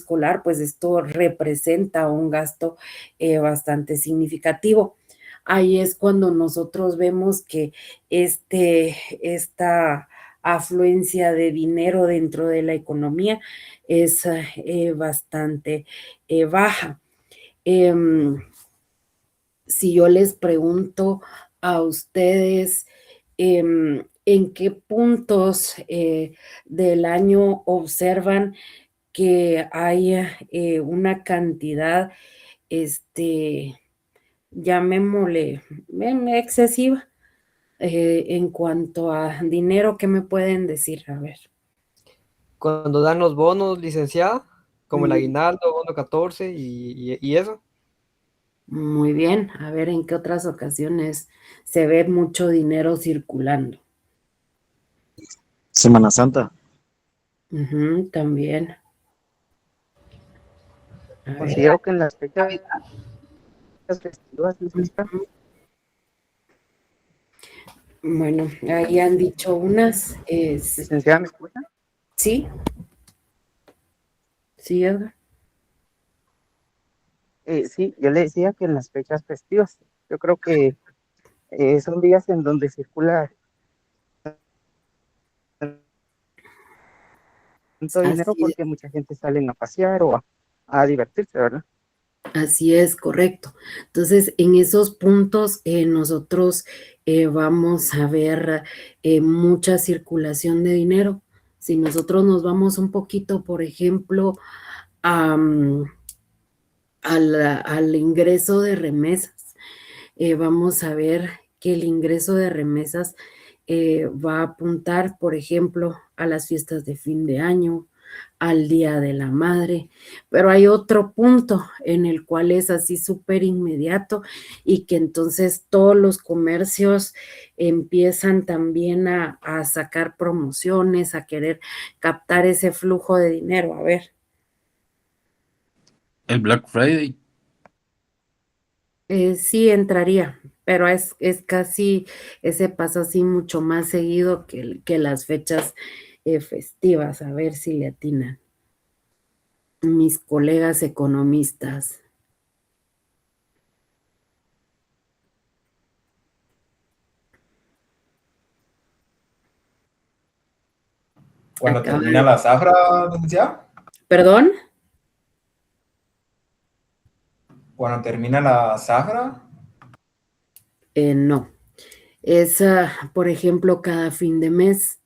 escolar, pues esto representa un gasto bastante significativo. Ahí es cuando nosotros vemos que esta afluencia de dinero dentro de la economía es bastante baja. Em, si yo les pregunto a ustedes en qué puntos del año observan que hay una cantidad, llamémosle, excesiva en cuanto a dinero, ¿qué me pueden decir? A ver. Cuando dan los bonos, licenciada, como el Mm, aguinaldo, bono 14 y eso. muy bien, a ver en qué otras ocasiones se ve mucho dinero circulando. Semana Santa. Ujú, también. A ver. Considero que en las fechas festivas, licenciada, Bueno, ahí han dicho unas. licenciada, ¿me escucha? Sí, sí, Edgar. Sí, yo le decía que en las fechas festivas, yo creo que son días en donde circula tanto dinero Así, porque mucha gente sale a pasear o a divertirse, ¿verdad? así es, correcto. Entonces, en esos puntos nosotros vamos a ver mucha circulación de dinero. Si nosotros nos vamos un poquito, por ejemplo, al ingreso de remesas, vamos a ver que el ingreso de remesas va a apuntar, por ejemplo, a las fiestas de fin de año, al Día de la Madre, pero hay otro punto en el cual es así súper inmediato y que entonces todos los comercios empiezan también a sacar promociones, a querer captar ese flujo de dinero. A ver. El Black Friday. Sí entraría, pero es casi, ese pasa así mucho más seguido que las fechas festivas, a ver si le atinan mis colegas economistas. Cuando Acaba termina la zafra, licenciada. ¿Perdón? Cuando termina la zafra. No, es, por ejemplo, cada fin de mes.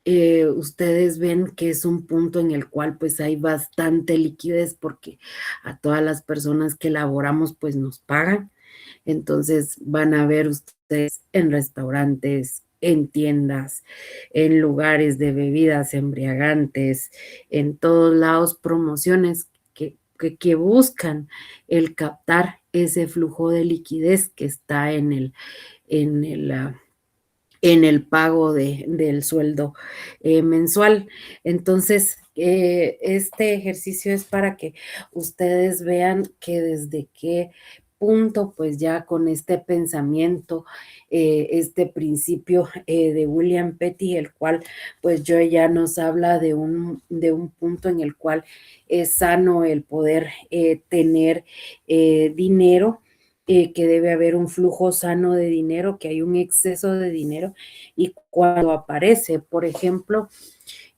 Ustedes ven que es un punto en el cual pues hay bastante liquidez porque a todas las personas que laboramos pues nos pagan. Entonces van a ver ustedes en restaurantes, en tiendas, en lugares de bebidas embriagantes, en todos lados promociones que buscan el captar ese flujo de liquidez que está en el, en el pago del sueldo mensual. Entonces, este ejercicio es para que ustedes vean que desde qué punto, pues ya con este pensamiento, este principio de William Petty, el cual pues yo ya nos habla de un punto en el cual es sano el poder tener dinero, que debe haber un flujo sano de dinero, que hay un exceso de dinero y cuando aparece, por ejemplo,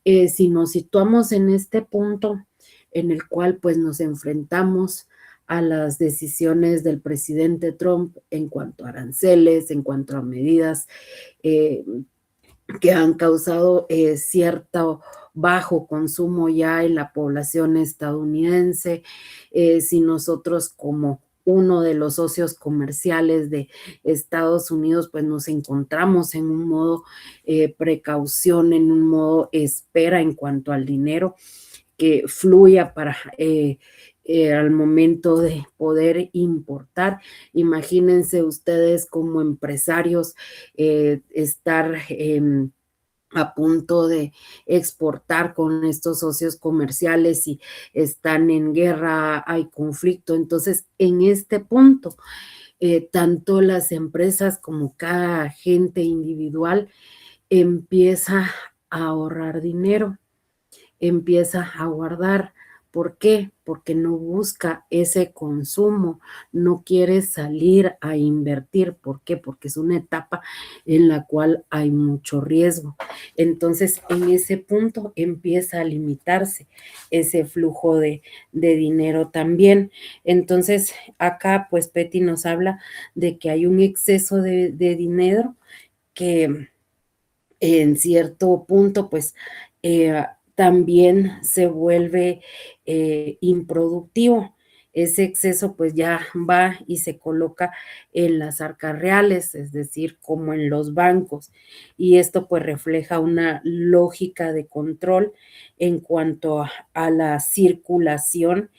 si nos situamos en este punto en el cual pues nos enfrentamos a las decisiones del presidente Trump en cuanto a aranceles, en cuanto a medidas eh, que han causado cierto bajo consumo ya en la población estadounidense, si nosotros como uno de los socios comerciales de Estados Unidos, pues nos encontramos en un modo precaución, en un modo espera en cuanto al dinero que fluya para al momento de poder importar. Imagínense ustedes como empresarios estar a punto de exportar con estos socios comerciales y están en guerra, hay conflicto. Entonces, en este punto, tanto las empresas como cada agente individual empieza a ahorrar dinero, empieza a guardar ¿Por qué? Porque no busca ese consumo, no quiere salir a invertir. ¿Por qué? Porque es una etapa en la cual hay mucho riesgo. Entonces, en ese punto empieza a limitarse ese flujo de dinero también. Entonces, acá, pues, Petty nos habla de que hay un exceso de dinero que en cierto punto, pues, también se vuelve improductivo. Ese exceso, pues, ya va y se coloca en las arcas reales, es decir, como en los bancos. Y esto, pues, refleja una lógica de control en cuanto a la circulación.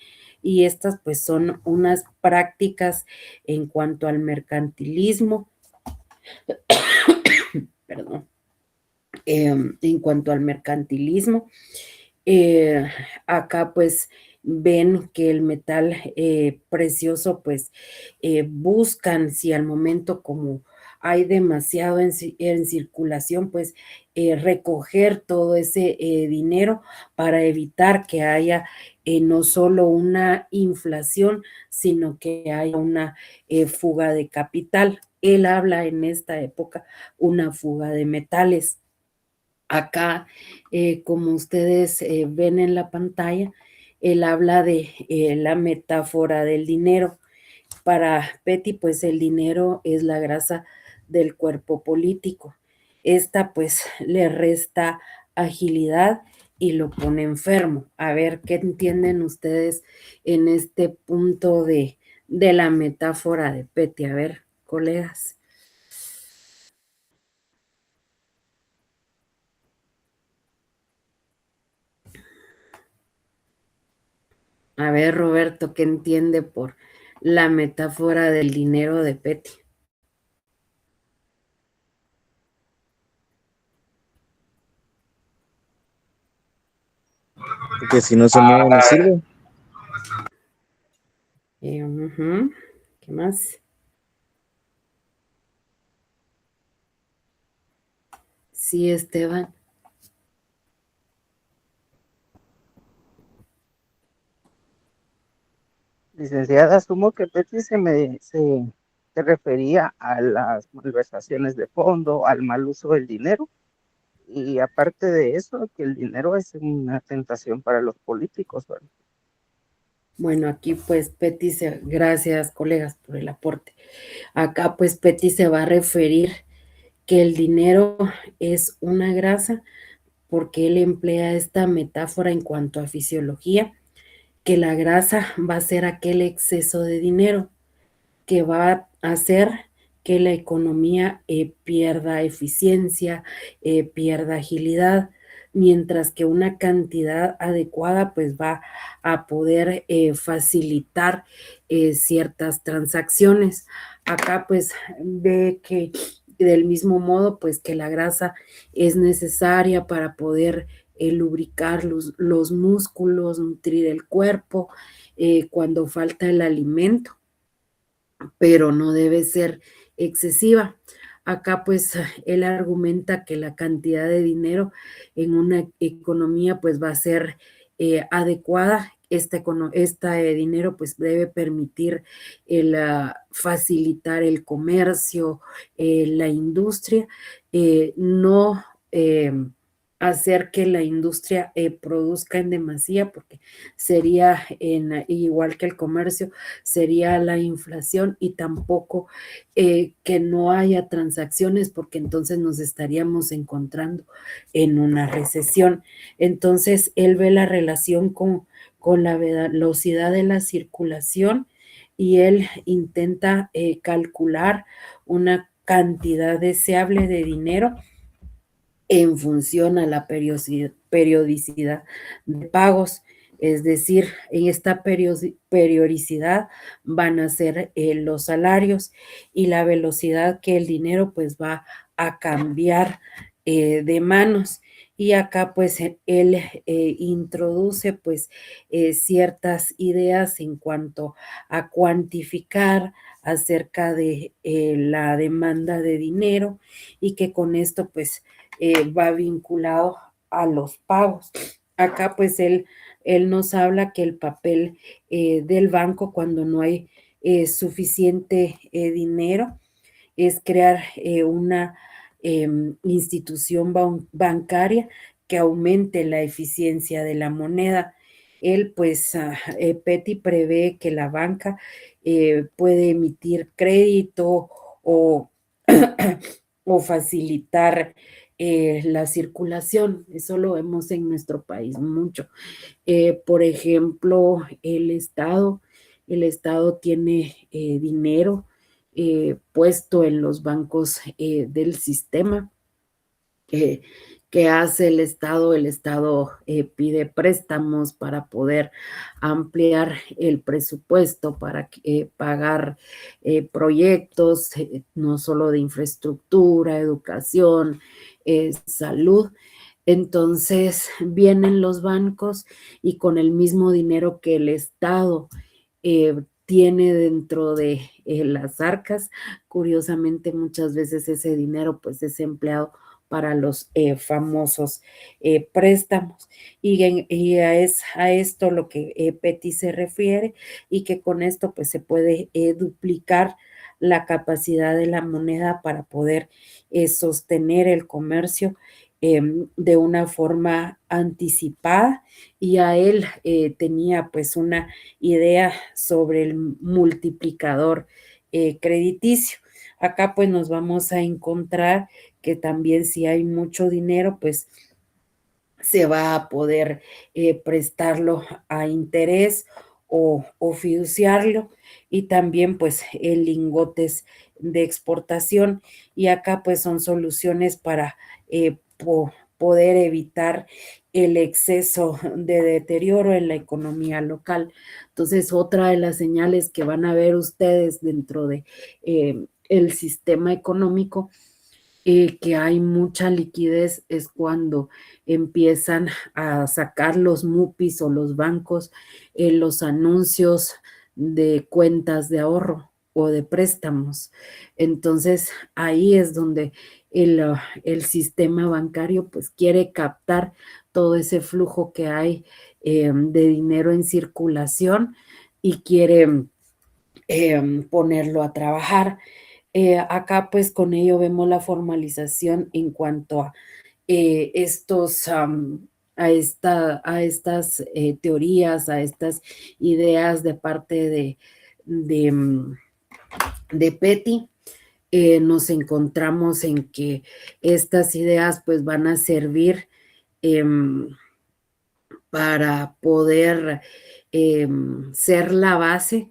Y estas, pues, son unas prácticas en cuanto al mercantilismo, perdón, en cuanto al mercantilismo. Eh, Acá pues ven que el metal precioso pues buscan si al momento como hay demasiado en circulación pues recoger todo ese dinero para evitar que haya no solo una inflación, sino que haya una fuga de capital. Él habla en esta época una fuga de metales. Acá, como ustedes ven en la pantalla, él habla de la metáfora del dinero. Para Petty, pues el dinero es la grasa del cuerpo político. Esta, pues, le resta agilidad y lo pone enfermo. A ver, ¿qué entienden ustedes en este punto de la metáfora de Petty? A ver, colegas. A ver, Roberto, ¿qué entiende por la metáfora del dinero de Petty? Porque si no se mueve, no sirve. Ujú. ¿Qué más? Sí, Esteban. Licenciada, asumo que Petty se refería a las malversaciones de fondo, al mal uso del dinero, y aparte de eso, que el dinero es una tentación para los políticos, ¿verdad? Bueno, aquí pues Petty gracias colegas por el aporte. Acá pues Petty se va a referir que el dinero es una grasa porque él emplea esta metáfora en cuanto a fisiología, que la grasa va a ser aquel exceso de dinero que va a hacer que la economía pierda eficiencia, pierda agilidad, mientras que una cantidad adecuada pues va a poder facilitar ciertas transacciones. Acá pues ve que del mismo modo pues que la grasa es necesaria para poder lubricar los músculos, nutrir el cuerpo cuando falta el alimento, pero no debe ser excesiva. Acá pues él argumenta que la cantidad de dinero en una economía pues va a ser adecuada. Este dinero pues debe permitir facilitar el comercio, la industria, no hacer que la industria produzca en demasía, porque sería igual que el comercio, sería la inflación, y tampoco que no haya transacciones, porque entonces nos estaríamos encontrando en una recesión. Entonces, él ve la relación con la velocidad de la circulación y él intenta calcular una cantidad deseable de dinero en función a la periodicidad de pagos. Es decir, en esta periodicidad van a ser los salarios y la velocidad que el dinero pues va a cambiar de manos. Y acá pues él introduce pues ciertas ideas en cuanto a cuantificar acerca de la demanda de dinero, y que con esto pues va vinculado a los pagos. Acá pues él él nos habla que el papel del banco cuando no hay suficiente dinero es crear una institución bancaria que aumente la eficiencia de la moneda. Él, pues, Petty prevé que la banca puede emitir crédito o, o facilitar la circulación. Eso lo vemos en nuestro país mucho. Por ejemplo, el Estado tiene dinero puesto en los bancos del sistema. ¿Qué hace el Estado? El Estado pide préstamos para poder ampliar el presupuesto, para pagar proyectos, no solo de infraestructura, educación, salud. Entonces vienen los bancos y con el mismo dinero que el Estado tiene dentro de las arcas, curiosamente muchas veces ese dinero pues es empleado para los famosos préstamos. Y a esto lo que Petty se refiere, y que con esto pues se puede duplicar la capacidad de la moneda para poder sostener el comercio de una forma anticipada. Y a él tenía pues una idea sobre el multiplicador crediticio. Acá pues nos vamos a encontrar que también si hay mucho dinero, pues se va a poder prestarlo a interés o fiduciarlo, y también pues en lingotes de exportación. Y acá pues son soluciones para poder evitar el exceso de deterioro en la economía local. Entonces, otra de las señales que van a ver ustedes dentro de el sistema económico que hay mucha liquidez es cuando empiezan a sacar los MUPIs o los bancos los anuncios de cuentas de ahorro o de préstamos. Entonces ahí es donde el sistema bancario pues quiere captar todo ese flujo que hay de dinero en circulación y quiere ponerlo a trabajar. Acá pues con ello vemos la formalización en cuanto a a estas teorías, a estas ideas de parte de Petty. Nos encontramos en que estas ideas pues van a servir para poder ser la base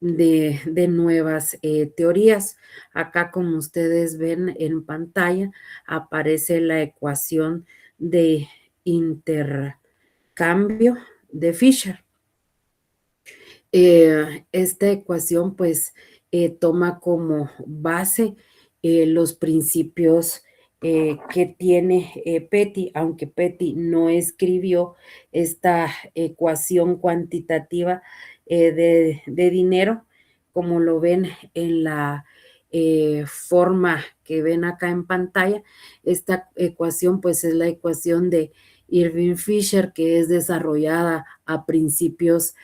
de nuevas teorías. Acá, como ustedes ven en pantalla, aparece la ecuación de intercambio de Fisher. Esta ecuación pues toma como base los principios que tiene Petty, aunque Petty no escribió esta ecuación cuantitativa de dinero, como lo ven en la forma que ven acá en pantalla. Esta ecuación pues es la ecuación de Irving Fisher, que es desarrollada a principios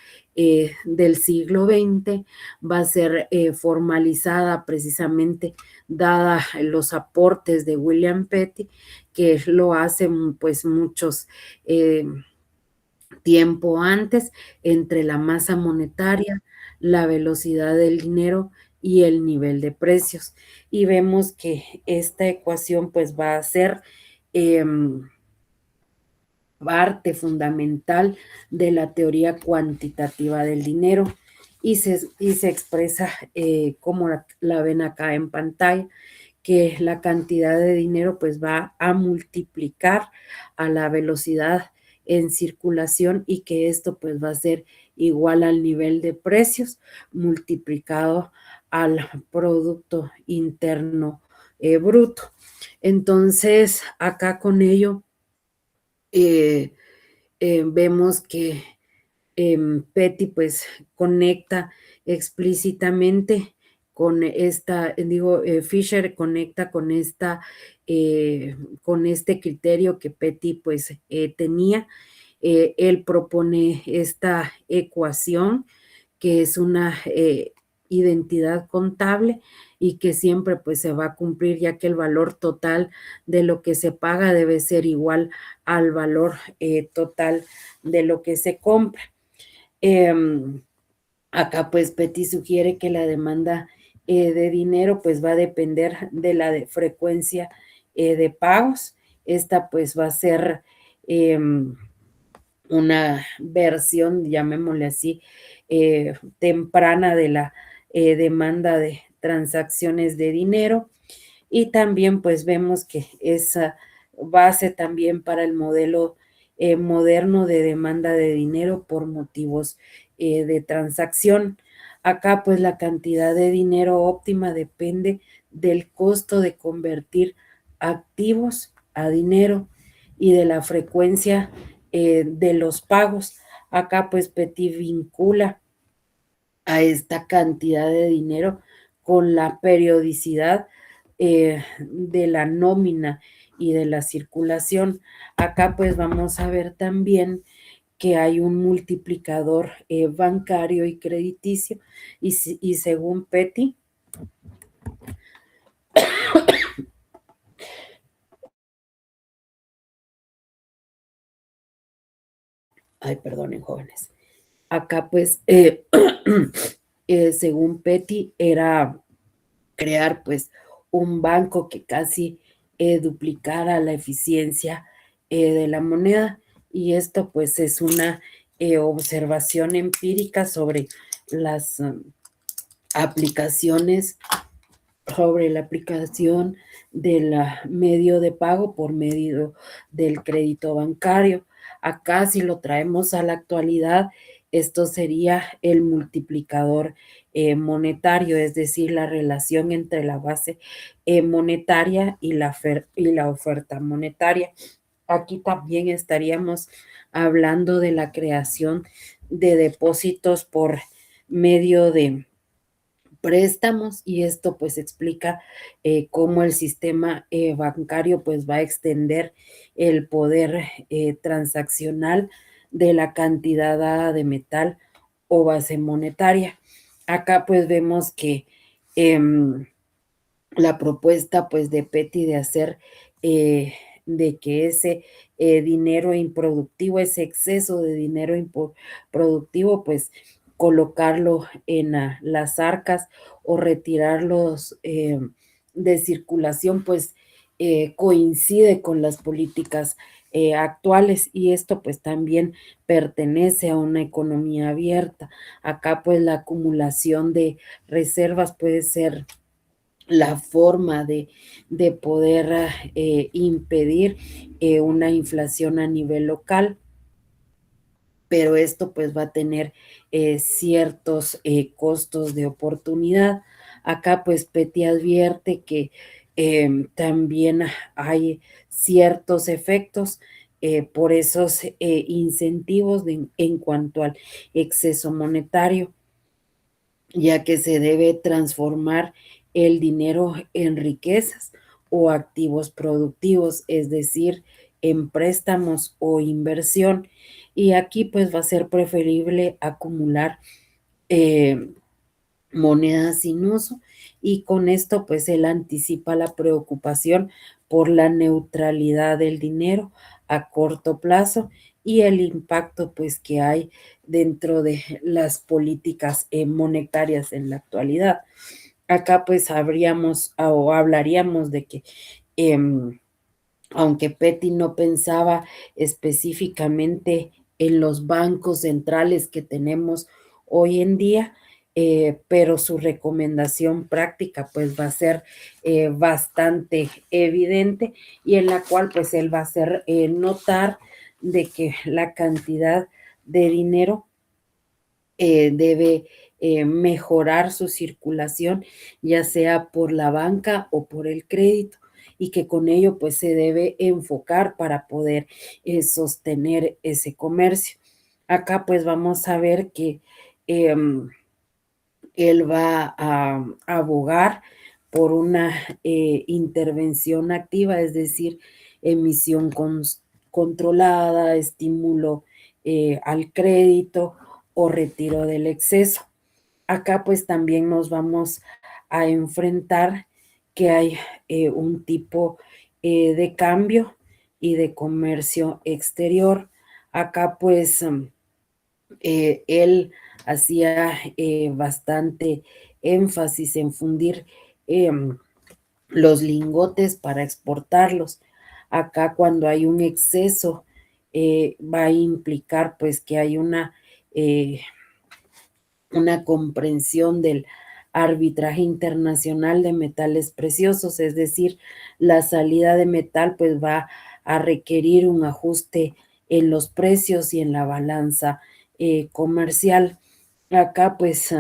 del siglo XX, va a ser formalizada precisamente dada los aportes de William Petty, que lo hacen pues muchos tiempo antes, entre la masa monetaria, la velocidad del dinero y el nivel de precios. Y vemos que esta ecuación pues va a ser parte fundamental de la teoría cuantitativa del dinero, y se expresa como la ven acá en pantalla, que la cantidad de dinero pues va a multiplicar a la velocidad en circulación, y que esto pues va a ser igual al nivel de precios multiplicado al Producto Interno Bruto. Entonces acá con ello vemos que Petty pues conecta explícitamente con esta, Fisher conecta con con este criterio que Petty pues tenía, él propone esta ecuación que es una identidad contable y que siempre pues se va a cumplir, ya que el valor total de lo que se paga debe ser igual al valor total de lo que se compra. Acá pues Petty sugiere que la demanda de dinero pues va a depender de la frecuencia de pagos. Esta pues va a ser una versión, llamémosle así, temprana de la demanda de transacciones de dinero. Y también pues vemos que esa base también para el modelo moderno de demanda de dinero por motivos de transacción. Acá pues la cantidad de dinero óptima depende del costo de convertir activos a dinero y de la frecuencia de los pagos. Acá pues Petty vincula a esta cantidad de dinero con la periodicidad de la nómina y de la circulación. Acá pues vamos a ver también que hay un multiplicador bancario y crediticio y según Petty, perdonen jóvenes, acá pues según Petty era crear pues un banco que casi duplicara la eficiencia de la moneda, y esto pues es una observación empírica sobre las aplicaciones, sobre la aplicación del medio de pago por medio del crédito bancario. Acá si lo traemos a la actualidad, esto sería el multiplicador monetario, es decir, la relación entre la base monetaria y la oferta monetaria. Aquí también estaríamos hablando de la creación de depósitos por medio de préstamos, y esto pues explica cómo el sistema bancario pues va a extender el poder transaccional de la cantidad dada de metal o base monetaria. Acá pues vemos que la propuesta pues de Petty de hacer de que ese dinero improductivo, ese exceso de dinero improductivo, pues colocarlo en las arcas o retirarlos de circulación, pues coincide con las políticas actuales, y esto pues también pertenece a una economía abierta. Acá pues la acumulación de reservas puede ser la forma de poder impedir una inflación a nivel local, pero esto pues va a tener ciertos costos de oportunidad. Acá pues Petty advierte que también hay ciertos efectos por esos incentivos en cuanto al exceso monetario, ya que se debe transformar el dinero en riquezas o activos productivos, es decir, en préstamos o inversión. Y aquí pues va a ser preferible acumular monedas sin uso, y con esto pues él anticipa la preocupación por la neutralidad del dinero a corto plazo y el impacto pues que hay dentro de las políticas monetarias en la actualidad. Acá pues habríamos o hablaríamos de que aunque Petty no pensaba específicamente en los bancos centrales que tenemos hoy en día, pero su recomendación práctica pues va a ser bastante evidente, y en la cual pues él va a hacer notar de que la cantidad de dinero debe mejorar su circulación, ya sea por la banca o por el crédito, y que con ello pues se debe enfocar para poder sostener ese comercio. Acá pues vamos a ver que él va a abogar por una intervención activa, es decir, emisión controlada, estímulo al crédito o retiro del exceso. Acá pues también nos vamos a enfrentar que hay un tipo de cambio y de comercio exterior. Acá pues él hacía bastante énfasis en fundir los lingotes para exportarlos. Acá cuando hay un exceso va a implicar pues que hay una comprensión del arbitraje internacional de metales preciosos, es decir, la salida de metal pues va a requerir un ajuste en los precios y en la balanza comercial. Acá pues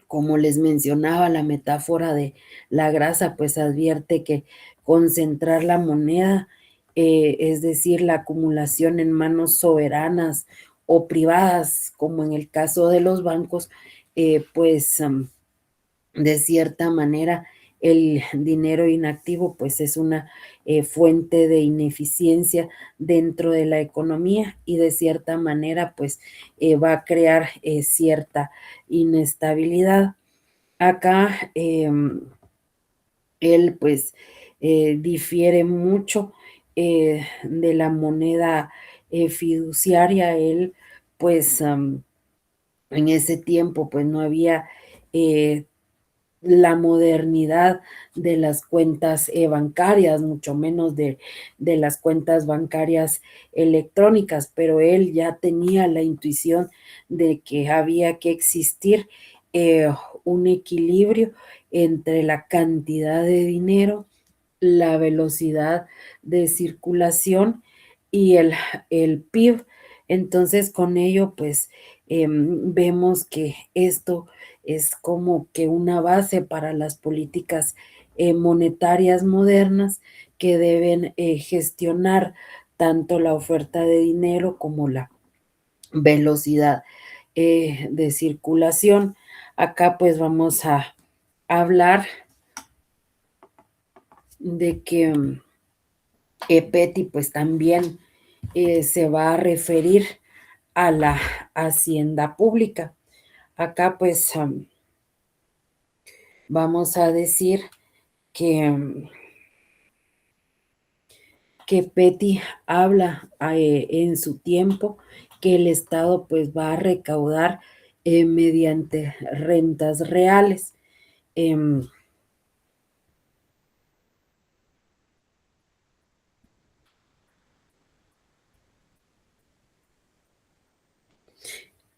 como les mencionaba, la metáfora de la grasa, pues advierte que concentrar la moneda, es decir, la acumulación en manos soberanas o privadas, como en el caso de los bancos, pues de cierta manera el dinero inactivo pues es una fuente de ineficiencia dentro de la economía y de cierta manera pues va a crear cierta inestabilidad. Acá él pues difiere mucho de la moneda fiduciaria. Él pues en ese tiempo pues no había la modernidad de las cuentas bancarias, mucho menos de las cuentas bancarias electrónicas, pero él ya tenía la intuición de que había que existir eh, un equilibrio entre la cantidad de dinero, la velocidad de circulación y el PIB. Entonces, con ello, pues vemos que esto es como que una base para las políticas monetarias modernas que deben gestionar tanto la oferta de dinero como la velocidad de circulación. Acá pues vamos a hablar de que Petty pues también se va a referir a la hacienda pública. Acá pues vamos a decir que Petty habla en su tiempo que el Estado pues va a recaudar mediante rentas reales.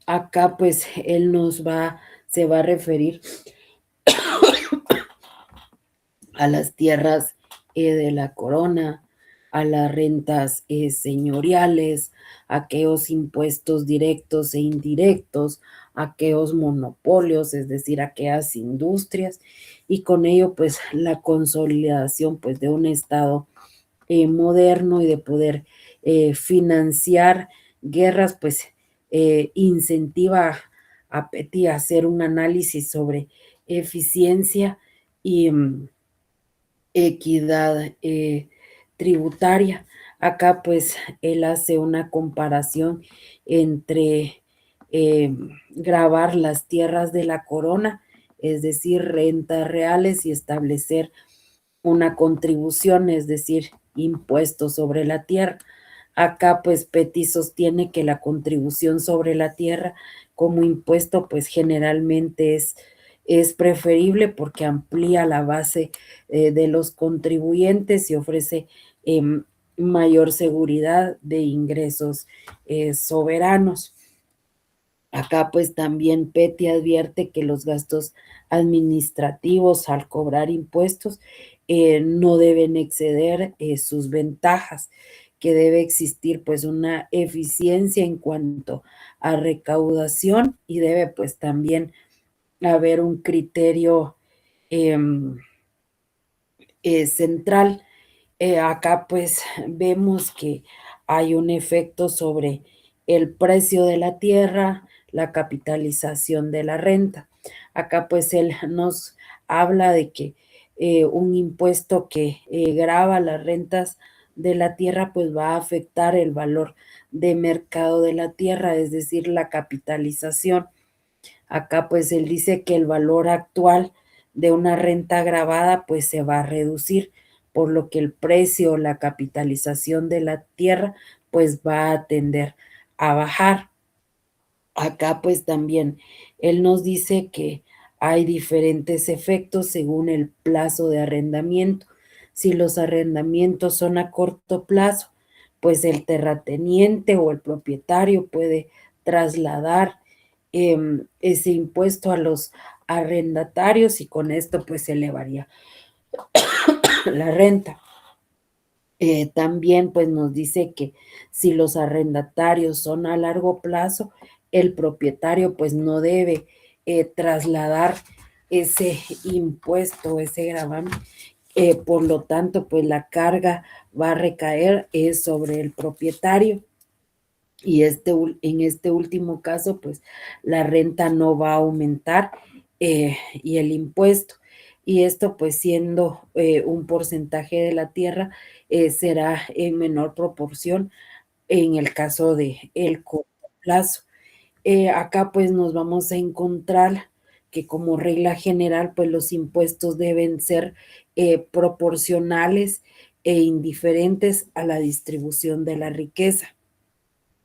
Acá pues él se va a referir a las tierras de la corona, a las rentas señoriales, a aquellos impuestos directos e indirectos, a aquellos monopolios, es decir, a aquellas industrias, y con ello pues la consolidación pues de un Estado moderno y de poder financiar guerras, pues incentiva a Petty a hacer un análisis sobre eficiencia y equidad tributaria. Acá pues él hace una comparación entre gravar las tierras de la corona, es decir, rentas reales, y establecer una contribución, es decir, impuestos sobre la tierra. Acá pues Petty sostiene que la contribución sobre la tierra como impuesto pues generalmente es preferible porque amplía la base de los contribuyentes y ofrece mayor seguridad de ingresos soberanos. Acá pues también Petty advierte que los gastos administrativos al cobrar impuestos no deben exceder sus ventajas, que debe existir pues una eficiencia en cuanto a recaudación y debe pues también haber un criterio central. Acá pues vemos que hay un efecto sobre el precio de la tierra, la capitalización de la renta. Acá pues él nos habla de que un impuesto que grava las rentas de la tierra pues va a afectar el valor de mercado de la tierra, es decir, la capitalización. Acá pues él dice que el valor actual de una renta gravada pues se va a reducir, por lo que el precio, la capitalización de la tierra pues va a tender a bajar. Acá pues también él nos dice que hay diferentes efectos según el plazo de arrendamiento. Si los arrendamientos son a corto plazo, pues el terrateniente o el propietario puede trasladar ese impuesto a los arrendatarios y con esto pues se elevaría la renta. También pues nos dice que si los arrendatarios son a largo plazo, el propietario pues no debe trasladar ese impuesto, ese gravamen. Por lo tanto, pues la carga va a recaer sobre el propietario. Y en este último caso, pues la renta no va a aumentar y el impuesto. Y esto, pues siendo un porcentaje de la tierra, será en menor proporción en el caso de el corto plazo. Acá, pues nos vamos a encontrar que como regla general, pues los impuestos deben ser proporcionales e indiferentes a la distribución de la riqueza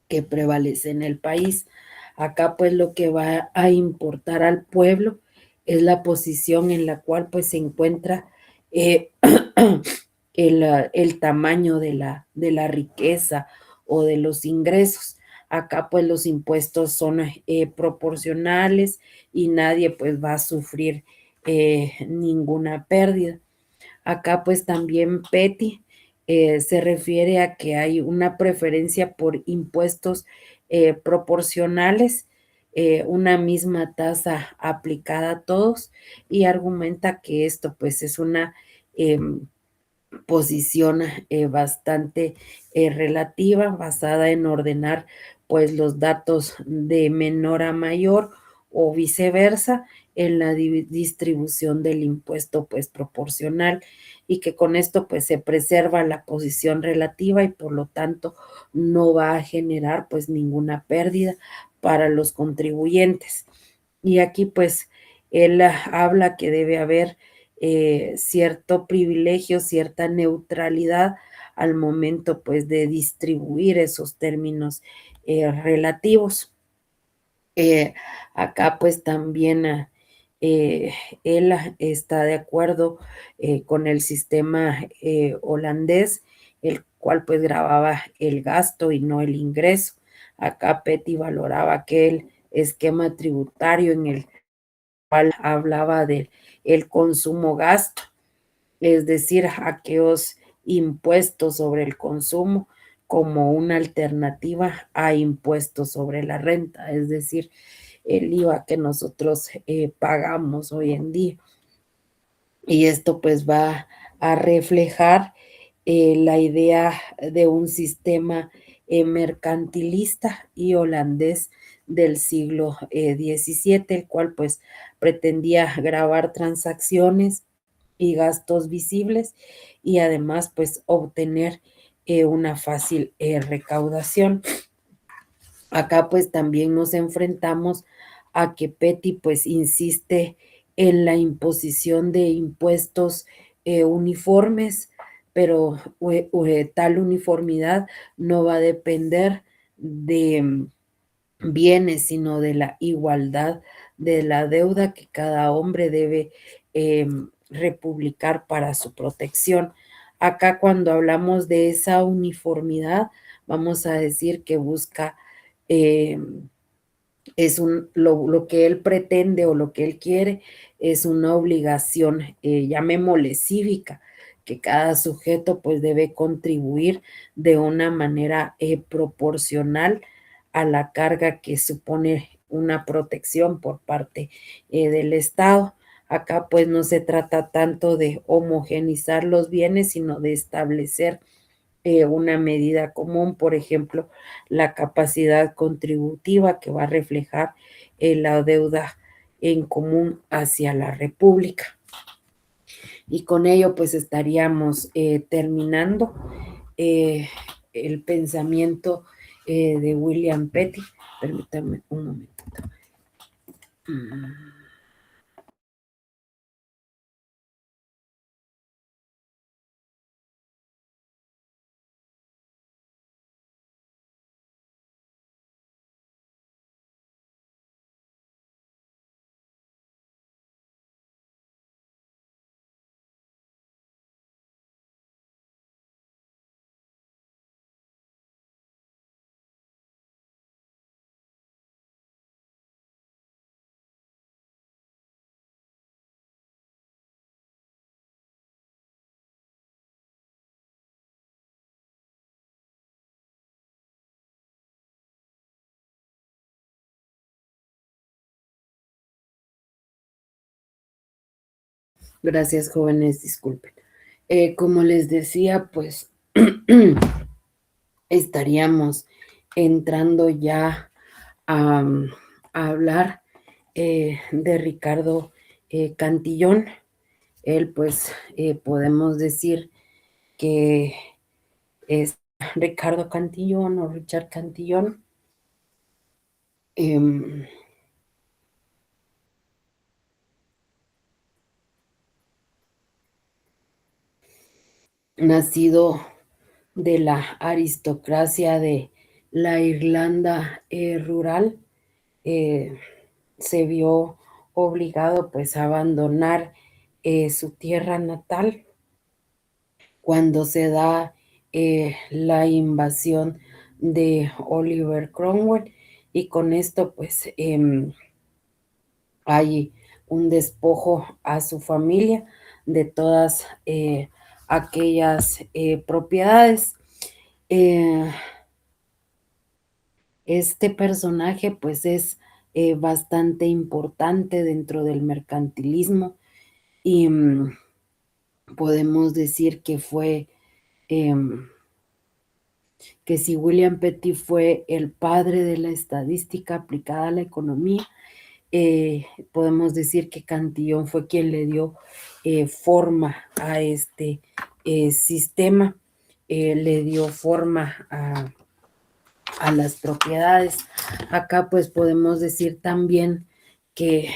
que prevalece en el país. Acá pues lo que va a importar al pueblo es la posición en la cual pues se encuentra eh, el tamaño de la riqueza o de los ingresos. Acá pues los impuestos son proporcionales y nadie pues va a sufrir ninguna pérdida. Acá pues también Petty se refiere a que hay una preferencia por impuestos proporcionales, una misma tasa aplicada a todos y argumenta que esto pues es una posición bastante relativa, basada en ordenar pues los datos de menor a mayor o viceversa en la distribución del impuesto pues proporcional y que con esto pues se preserva la posición relativa y por lo tanto no va a generar pues ninguna pérdida para los contribuyentes. Y aquí pues él habla que debe haber cierto privilegio, cierta neutralidad al momento pues de distribuir esos términos relativos. Acá pues también él está de acuerdo con el sistema holandés, el cual pues grababa el gasto y no el ingreso. Acá Petty valoraba aquel esquema tributario en el cual hablaba del el consumo gasto, es decir, aquellos impuestos sobre el consumo como una alternativa a impuestos sobre la renta, es decir, el IVA que nosotros pagamos hoy en día. Y esto pues va a reflejar la idea de un sistema mercantilista y holandés del siglo XVII, el cual pues pretendía grabar transacciones y gastos visibles y además pues obtener una fácil recaudación. Acá pues también nos enfrentamos a que Petty pues insiste en la imposición de impuestos uniformes, pero tal uniformidad no va a depender de bienes, sino de la igualdad de la deuda que cada hombre debe republicar para su protección. Acá cuando hablamos de esa uniformidad, vamos a decir que busca eh, lo que él pretende o lo que él quiere es una obligación, llamémosle cívica, que cada sujeto pues debe contribuir de una manera proporcional a la carga que supone una protección por parte del Estado. Acá pues no se trata tanto de homogenizar los bienes, sino de establecer una medida común, por ejemplo, la capacidad contributiva que va a reflejar la deuda en común hacia la República. Y con ello pues estaríamos terminando el pensamiento de William Petty. Permítanme un momentito. Gracias, jóvenes, disculpen. Como les decía, pues estaríamos entrando ya a hablar de Ricardo Cantillón. Él, pues, podemos decir que es Ricardo Cantillón o Richard Cantillón. Nacido de la aristocracia de la Irlanda rural, se vio obligado pues a abandonar su tierra natal cuando se da la invasión de Oliver Cromwell, y con esto pues hay un despojo a su familia de todas aquellas propiedades. Este personaje pues es bastante importante dentro del mercantilismo, y podemos decir que fue, que si William Petty fue el padre de la estadística aplicada a la economía, podemos decir que Cantillón fue quien le dio forma a este sistema, le dio forma a las propiedades. Acá pues podemos decir también que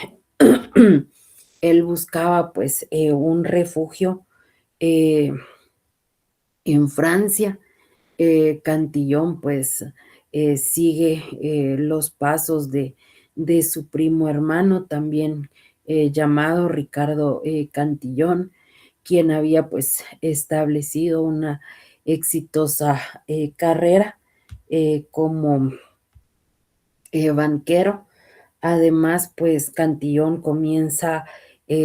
él buscaba pues un refugio en Francia. Cantillón pues sigue los pasos de su primo hermano, también llamado Ricardo Cantillón, quien había pues establecido una exitosa carrera como banquero. Además, pues Cantillón comienza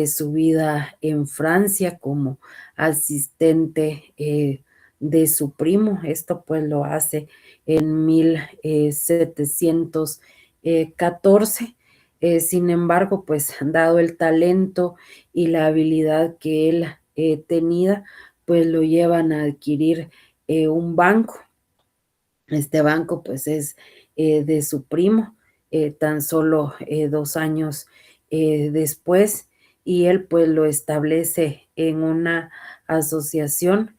su vida en Francia como asistente de su primo. Esto pues lo hace en 1714. Sin embargo, pues dado el talento y la habilidad que él tenía, pues lo llevan a adquirir un banco. Este banco pues es de su primo, tan solo 2 años después, y él pues lo establece en una asociación,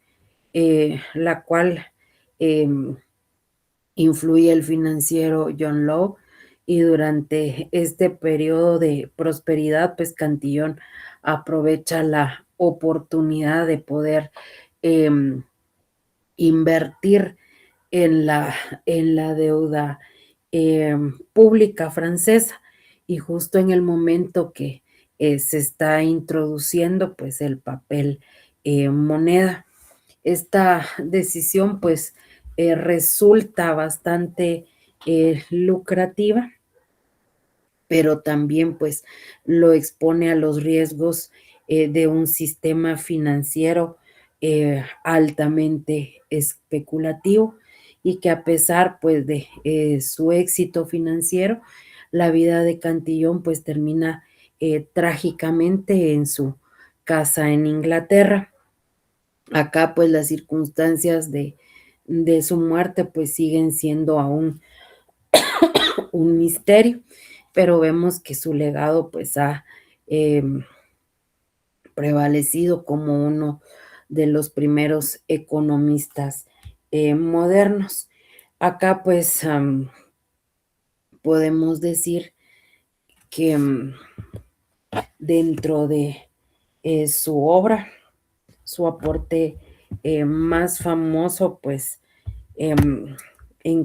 la cual influye el financiero John Law, y durante este periodo de prosperidad pues Cantillón aprovecha la oportunidad de poder invertir en la deuda pública francesa, y justo en el momento que se está introduciendo pues el papel moneda. Esta decisión pues resulta bastante lucrativa, pero también pues lo expone a los riesgos de un sistema financiero altamente especulativo, y que a pesar pues de su éxito financiero, la vida de Cantillón pues termina trágicamente en su casa en Inglaterra. Acá pues las circunstancias de su muerte pues siguen siendo aún un misterio, pero vemos que su legado pues ha prevalecido como uno de los primeros economistas modernos. Acá pues podemos decir que dentro de su obra, su aporte más famoso, pues en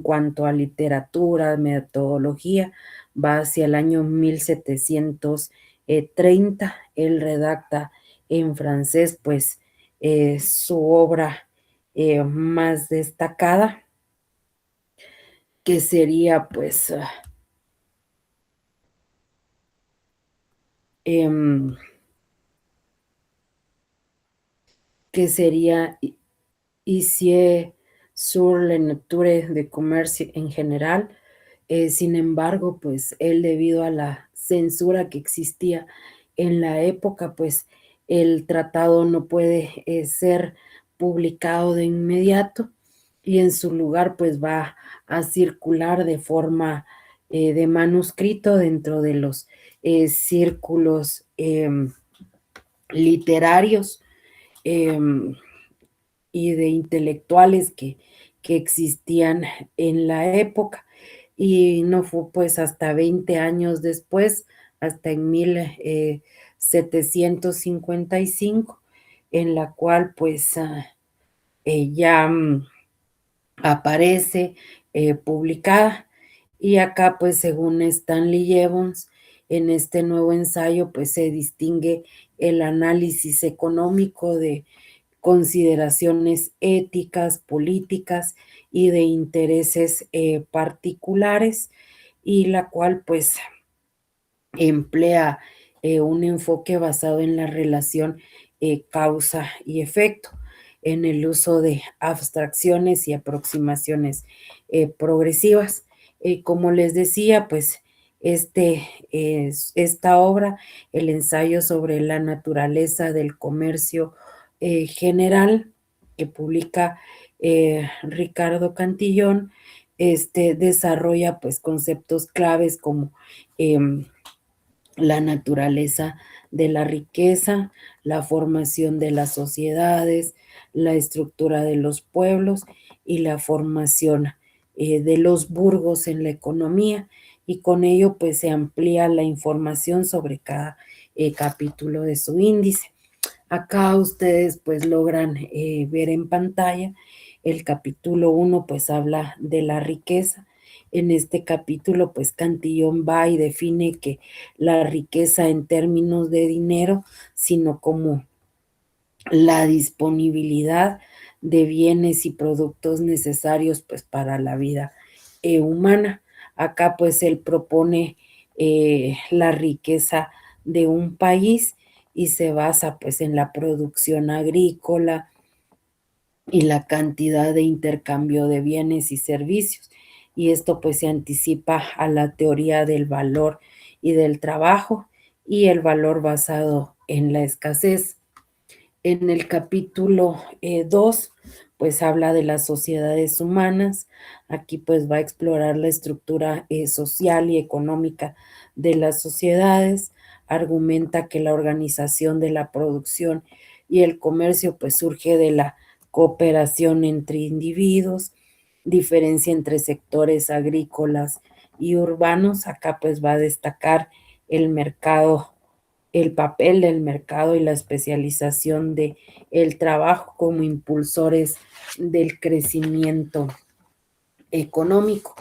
cuanto a literatura, metodología, va hacia el año 1730. Él redacta en francés, pues, su obra más destacada, que sería, pues, que sería Ici sur la nature de comercio en general. Sin embargo, pues él, debido a la censura que existía en la época, pues el tratado no puede ser publicado de inmediato, y en su lugar pues va a circular de forma de manuscrito dentro de los círculos literarios y de intelectuales que existían en la época. Y no fue pues hasta 20 años después, hasta en 1755, en la cual pues ya aparece publicada. Y acá pues, según Stanley Jevons, en este nuevo ensayo pues se distingue el análisis económico de consideraciones éticas, políticas y de intereses particulares, y la cual pues emplea un enfoque basado en la relación causa y efecto, en el uso de abstracciones y aproximaciones progresivas. Como les decía, pues esta obra, el ensayo sobre la naturaleza del comercio general, que publica Ricardo Cantillón, desarrolla pues conceptos claves como la naturaleza de la riqueza, la formación de las sociedades, la estructura de los pueblos y la formación de los burgos en la economía, y con ello pues se amplía la información sobre cada capítulo de su índice. Acá ustedes pues logran ver en pantalla el capítulo 1, pues habla de la riqueza. En este capítulo pues Cantillón va y define que la riqueza en términos de dinero, sino como la disponibilidad de bienes y productos necesarios pues para la vida humana. Acá pues él propone la riqueza de un país, y se basa pues en la producción agrícola y la cantidad de intercambio de bienes y servicios. Y esto pues se anticipa a la teoría del valor y del trabajo, y el valor basado en la escasez. En el capítulo 2, pues habla de las sociedades humanas. Aquí pues va a explorar la estructura social y económica de las sociedades. Argumenta que la organización de la producción y el comercio pues surge de la cooperación entre individuos, diferencia entre sectores agrícolas y urbanos. Acá pues va a destacar el mercado, el papel del mercado y la especialización de el trabajo como impulsores del crecimiento económico.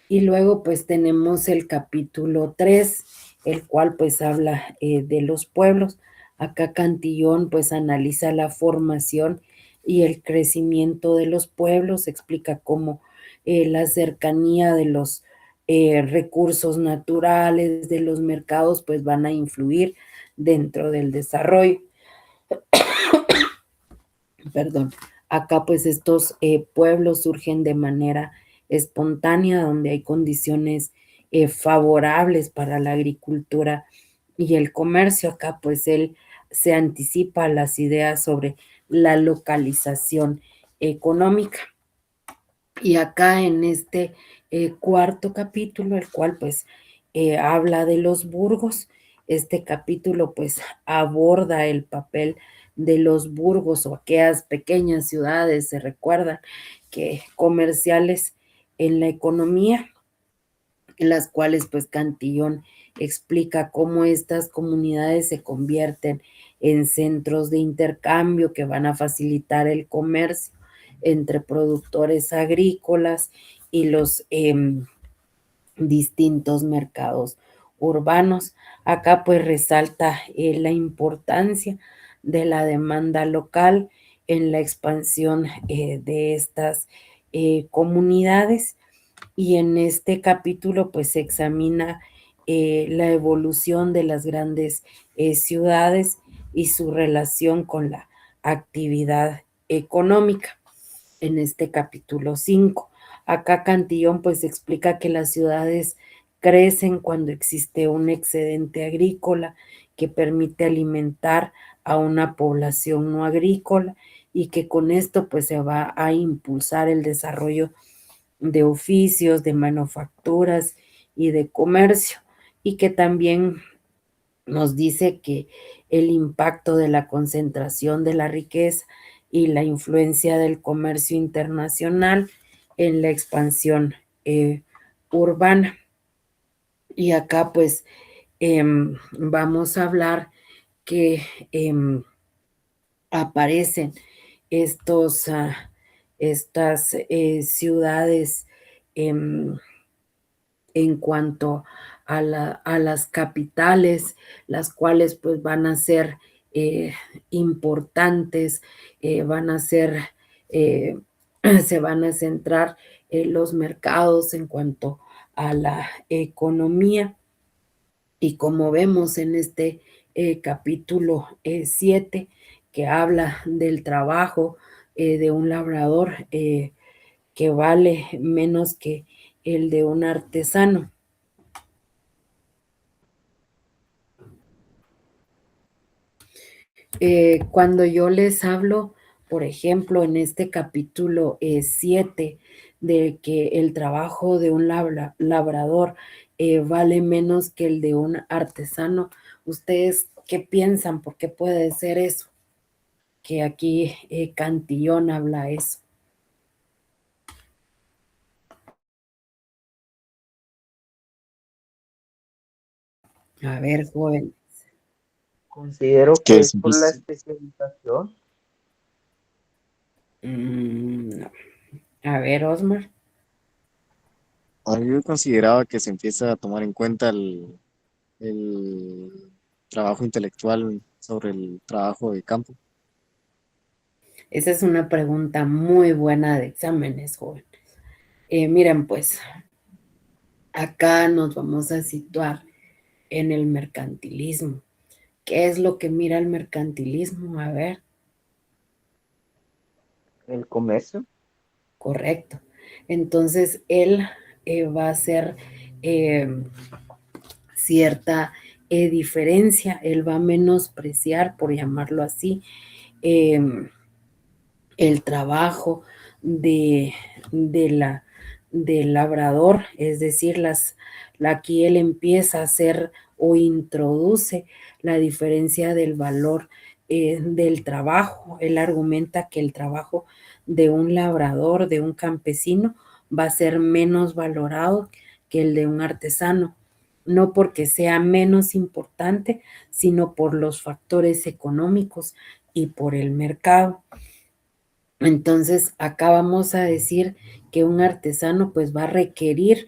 Y luego pues tenemos el capítulo 3, el cual pues habla de los pueblos. Acá Cantillón pues analiza la formación y el crecimiento de los pueblos, explica cómo la cercanía de los recursos naturales, de los mercados, pues van a influir dentro del desarrollo. Perdón. Acá pues estos pueblos surgen de manera espontánea, donde hay condiciones favorables para la agricultura y el comercio. Acá pues él se anticipa a las ideas sobre la localización económica. Y acá en este cuarto capítulo, el cual pues habla de los burgos, este capítulo pues aborda el papel de los burgos o aquellas pequeñas ciudades, se recuerdan, que comerciales en la economía, en las cuales pues Cantillón explica cómo estas comunidades se convierten en centros de intercambio que van a facilitar el comercio entre productores agrícolas y los distintos mercados urbanos. Acá pues resalta la importancia de la demanda local en la expansión de estas comunidades, y en este capítulo pues se examina la evolución de las grandes ciudades y su relación con la actividad económica en este capítulo 5. Acá Cantillón pues explica que las ciudades crecen cuando existe un excedente agrícola que permite alimentar a una población no agrícola, y que con esto pues se va a impulsar el desarrollo de oficios, de manufacturas y de comercio, y que también nos dice que el impacto de la concentración de la riqueza y la influencia del comercio internacional en la expansión urbana. Y acá pues vamos a hablar que aparecen estas ciudades en cuanto a las capitales, las cuales pues van a ser importantes, van a ser, eh, se van a centrar en los mercados en cuanto a la economía. Y como vemos en este capítulo 7, que habla del trabajo de un labrador que vale menos que el de un artesano. Cuando yo les hablo, por ejemplo, en este capítulo 7, de que el trabajo de un labrador vale menos que el de un artesano, ¿ustedes qué piensan? ¿Por qué puede ser eso? Que aquí Cantillón habla eso. A ver, joven. Considero Que que es por la simplici- especialización. No. A ver, Osmar. Yo consideraba que se empieza a tomar en cuenta el trabajo intelectual sobre el trabajo de campo. Esa es una pregunta muy buena de exámenes, joven. Miren, pues acá nos vamos a situar en el mercantilismo. ¿Qué es lo que mira el mercantilismo? A ver, El comercio. correcto. Entonces, él va a hacer cierta diferencia, él va a menospreciar, por llamarlo así, eh, el trabajo de, de la, del labrador, es decir, aquí él empieza a hacer o introduce la diferencia del valor del trabajo. Él argumenta que el trabajo de un labrador, de un campesino, va a ser menos valorado que el de un artesano, no porque sea menos importante, sino por los factores económicos y por el mercado. Entonces, acá vamos a decir que un artesano pues va a requerir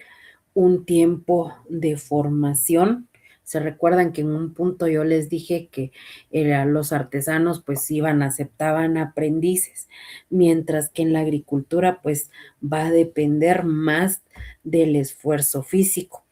un tiempo de formación. Se recuerdan que en un punto yo les dije que los artesanos pues aceptaban aprendices, mientras que en la agricultura pues va a depender más del esfuerzo físico.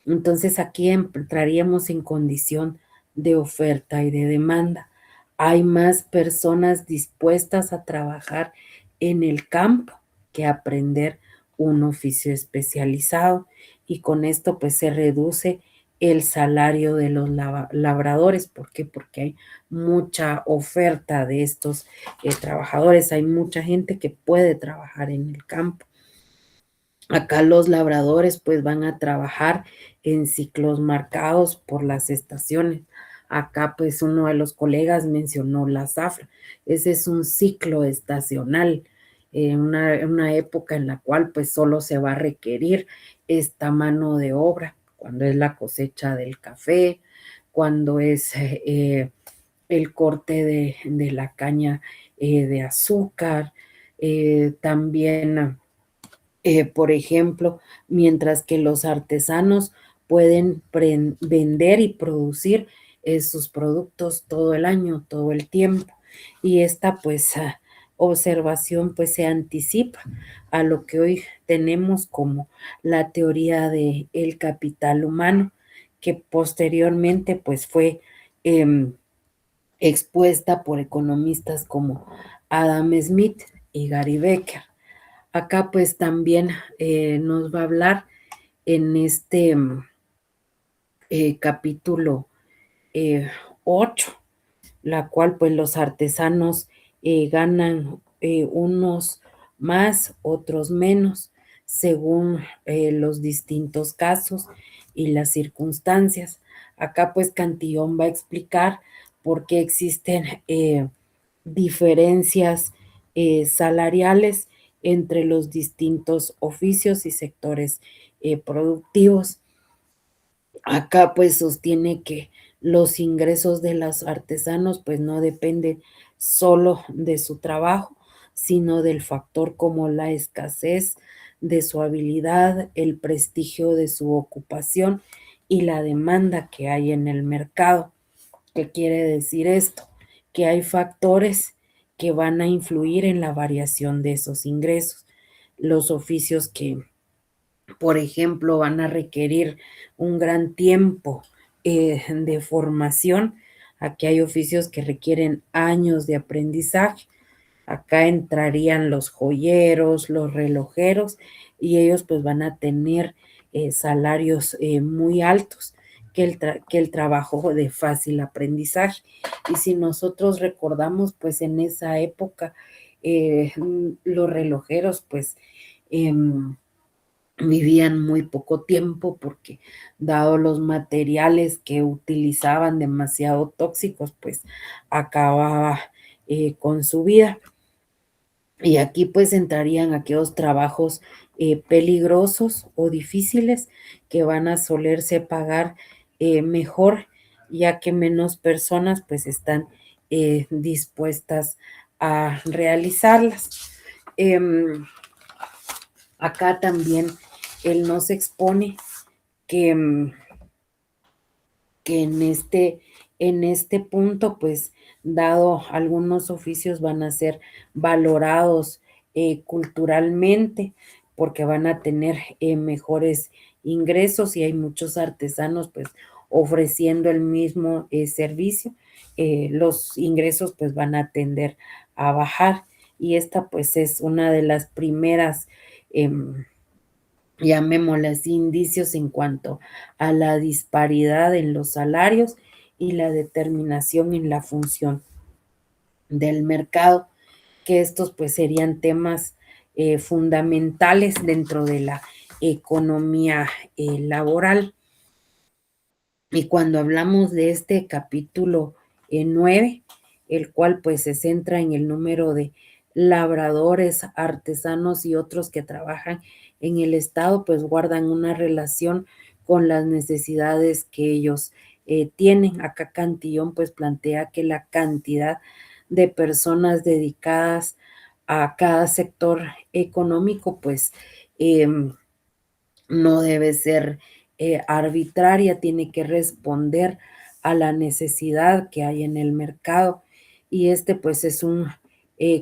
Entonces aquí entraríamos en condición de oferta y de demanda. Hay más personas dispuestas a trabajar en el campo que aprender un oficio especializado, y con esto pues se reduce el salario de los labradores. ¿Por qué? Porque hay mucha oferta de estos trabajadores, hay mucha gente que puede trabajar en el campo. Acá los labradores pues van a trabajar en ciclos marcados por las estaciones. Acá pues uno de los colegas mencionó la zafra. Ese es un ciclo estacional. una época en la cual pues solo se va a requerir esta mano de obra, cuando es la cosecha del café, cuando es el corte de la caña de azúcar, también, por ejemplo, mientras que los artesanos pueden vender y producir sus productos todo el año, todo el tiempo. Y esta pues observación pues se anticipa a lo que hoy tenemos como la teoría del capital humano, que posteriormente pues fue expuesta por economistas como Adam Smith y Gary Becker. Acá pues también nos va a hablar en este capítulo 8, la cual pues los artesanos ganan unos más, otros menos, según los distintos casos y las circunstancias. Acá pues Cantillón va a explicar por qué existen diferencias salariales entre los distintos oficios y sectores productivos. Acá pues sostiene que los ingresos de los artesanos pues no dependen solo de su trabajo, sino del factor como la escasez de su habilidad, el prestigio de su ocupación y la demanda que hay en el mercado. ¿Qué quiere decir esto? Que hay factores que van a influir en la variación de esos ingresos. Los oficios que, por ejemplo, van a requerir un gran tiempo de formación. Aquí hay oficios que requieren años de aprendizaje. Acá entrarían los joyeros, los relojeros, y ellos pues van a tener salarios muy altos que el trabajo de fácil aprendizaje. Y si nosotros recordamos, pues en esa época los relojeros pues vivían muy poco tiempo porque dado los materiales que utilizaban demasiado tóxicos, pues acababa con su vida. Y aquí pues entrarían aquellos trabajos peligrosos o difíciles que van a solerse pagar mejor, ya que menos personas pues están dispuestas a realizarlas. Acá también él nos expone que, que en este punto, pues, dado algunos oficios van a ser valorados culturalmente porque van a tener mejores ingresos y hay muchos artesanos, pues, ofreciendo el mismo servicio, los ingresos, pues, van a tender a bajar. Y esta, pues, es una de las primeras llamémosle así, indicios en cuanto a la disparidad en los salarios y la determinación en la función del mercado, que estos pues serían temas fundamentales dentro de la economía laboral. Y cuando hablamos de este capítulo 9, el cual pues se centra en el número de labradores, artesanos y otros que trabajan en el Estado, pues guardan una relación con las necesidades que ellos tienen. Acá Cantillón pues plantea que la cantidad de personas dedicadas a cada sector económico pues no debe ser arbitraria, tiene que responder a la necesidad que hay en el mercado. Y este pues es un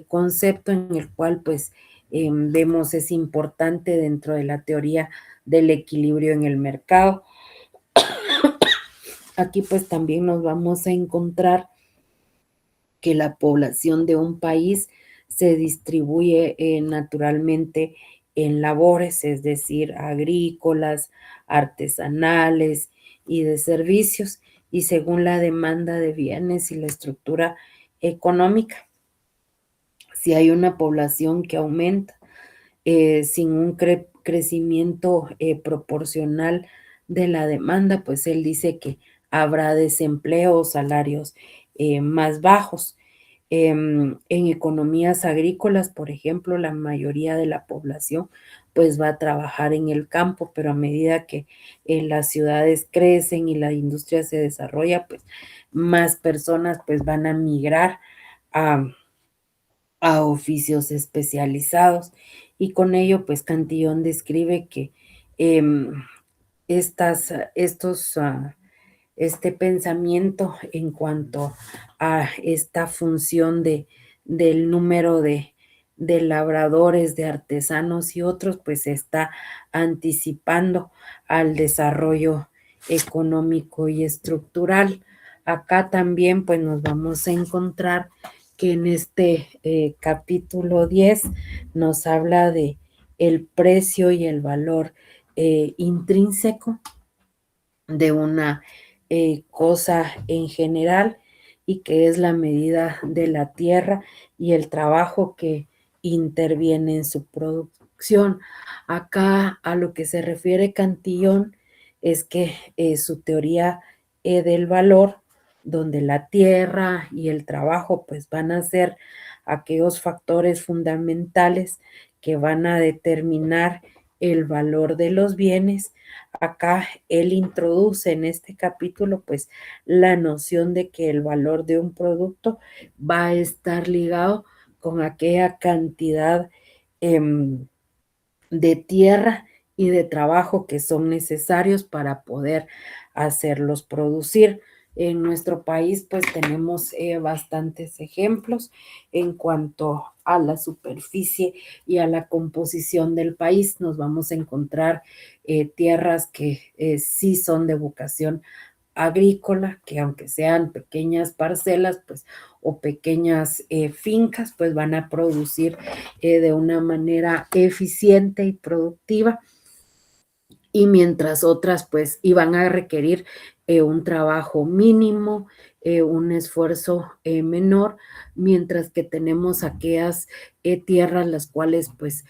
concepto en el cual pues vemos es importante dentro de la teoría del equilibrio en el mercado. Aquí pues también nos vamos a encontrar que la población de un país se distribuye naturalmente en labores, es decir, agrícolas, artesanales y de servicios, y según la demanda de bienes y la estructura económica. Si hay una población que aumenta sin un crecimiento proporcional de la demanda, pues él dice que habrá desempleo o salarios más bajos. En economías agrícolas, por ejemplo, la mayoría de la población pues va a trabajar en el campo, pero a medida que las ciudades crecen y la industria se desarrolla, pues más personas pues van a migrar a, a oficios especializados. Y con ello, pues Cantillón describe que em, este pensamiento en cuanto a esta función del número de labradores, de artesanos y otros, pues se está anticipando al desarrollo económico y estructural. Acá también pues nos vamos a encontrar que en este capítulo 10 nos habla de el precio y el valor intrínseco de una cosa en general, y que es la medida de la tierra y el trabajo que interviene en su producción. Acá a lo que se refiere Cantillón es que su teoría del valor, donde la tierra y el trabajo pues van a ser aquellos factores fundamentales que van a determinar el valor de los bienes. Acá él introduce en este capítulo pues la noción de que el valor de un producto va a estar ligado con aquella cantidad de tierra y de trabajo que son necesarios para poder hacerlos producir. En nuestro país pues tenemos bastantes ejemplos en cuanto a la superficie y a la composición del país. Nos vamos a encontrar tierras que sí son de vocación agrícola, que aunque sean pequeñas parcelas, pues, o pequeñas fincas, pues van a producir de una manera eficiente y productiva, y mientras otras pues iban a requerir un trabajo mínimo, un esfuerzo menor, mientras que tenemos aquellas tierras las cuales pues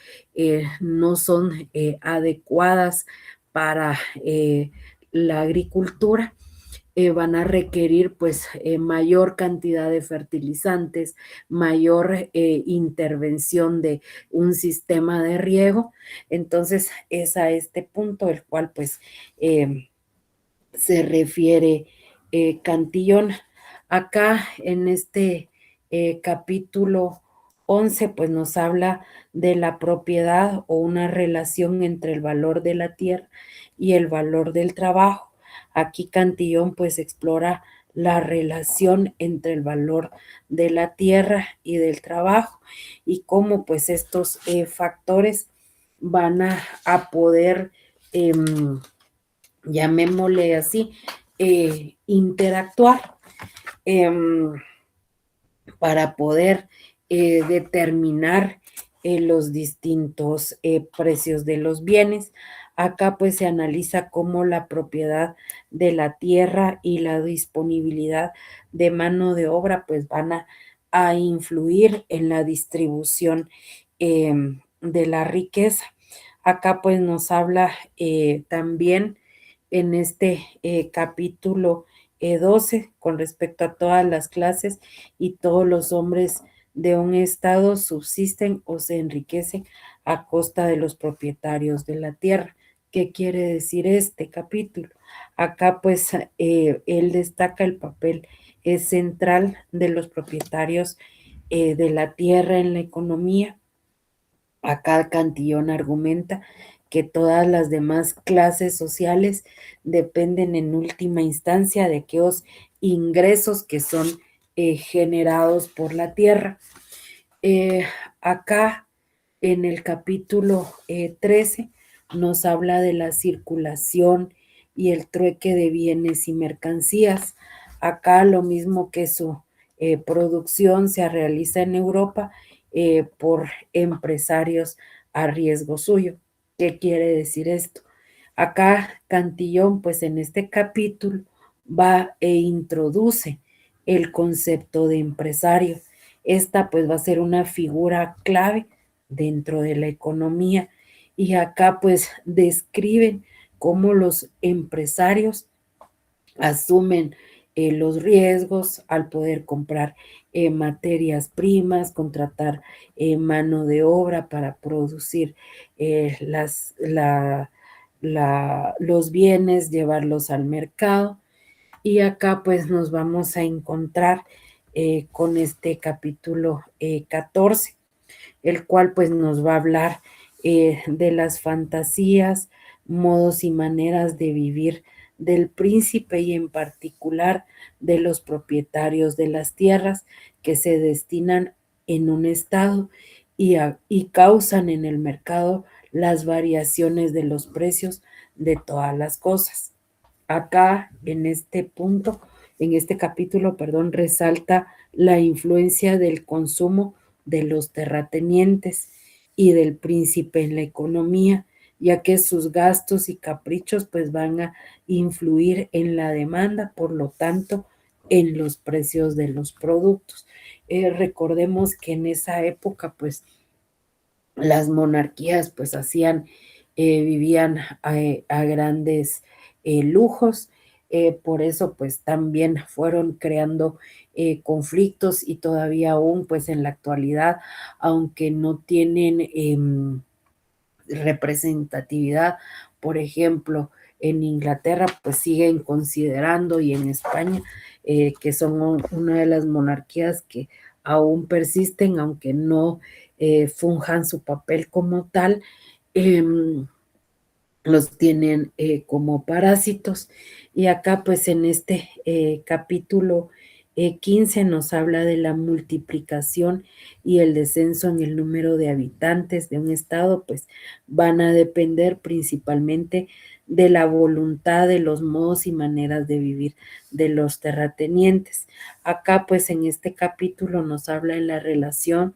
no son adecuadas para la agricultura. Van a requerir pues mayor cantidad de fertilizantes, mayor intervención de un sistema de riego. Entonces es a este punto el cual pues se refiere Cantillón. Acá en este capítulo 11 pues nos habla de la propiedad o una relación entre el valor de la tierra y el valor del trabajo. Aquí Cantillón pues explora la relación entre el valor de la tierra y del trabajo, y cómo pues estos factores van a poder, llamémosle así, interactuar para poder determinar los distintos precios de los bienes. Acá pues se analiza cómo la propiedad de la tierra y la disponibilidad de mano de obra pues van a influir en la distribución de la riqueza. Acá pues nos habla también en este capítulo 12 con respecto a todas las clases y todos los hombres de un estado subsisten o se enriquecen a costa de los propietarios de la tierra. ¿Qué quiere decir este capítulo? Acá pues él destaca el papel central de los propietarios de la tierra en la economía. Acá Cantillón argumenta que todas las demás clases sociales dependen en última instancia de aquellos ingresos que son generados por la tierra. Acá en el capítulo 13 nos habla de la circulación y el trueque de bienes y mercancías. Acá lo mismo que su producción se realiza en Europa por empresarios a riesgo suyo. ¿Qué quiere decir esto? Acá Cantillón, pues en este capítulo va e introduce el concepto de empresario. Esta pues va a ser una figura clave dentro de la economía, y acá pues describen cómo los empresarios asumen los riesgos, al poder comprar materias primas, contratar mano de obra para producir los bienes, llevarlos al mercado. Y acá pues nos vamos a encontrar con este capítulo 14, el cual pues nos va a hablar de las fantasías, modos y maneras de vivir del príncipe y en particular de los propietarios de las tierras que se destinan en un estado y causan en el mercado las variaciones de los precios de todas las cosas. Acá en este punto, en este capítulo, perdón, resalta la influencia del consumo de los terratenientes y del príncipe en la economía, ya que sus gastos y caprichos pues van a influir en la demanda, por lo tanto, en los precios de los productos. Recordemos que en esa época pues las monarquías pues vivían a grandes lujos, por eso pues también fueron creando conflictos y todavía aún pues en la actualidad, aunque no tienen representatividad, por ejemplo, en Inglaterra pues siguen considerando y en España que son una de las monarquías que aún persisten, aunque no funjan su papel como tal, los tienen como parásitos. Y acá pues en este capítulo 15 nos habla de la multiplicación y el descenso en el número de habitantes de un estado, pues van a depender principalmente de la voluntad, de los modos y maneras de vivir de los terratenientes. Acá pues en este capítulo nos habla de la relación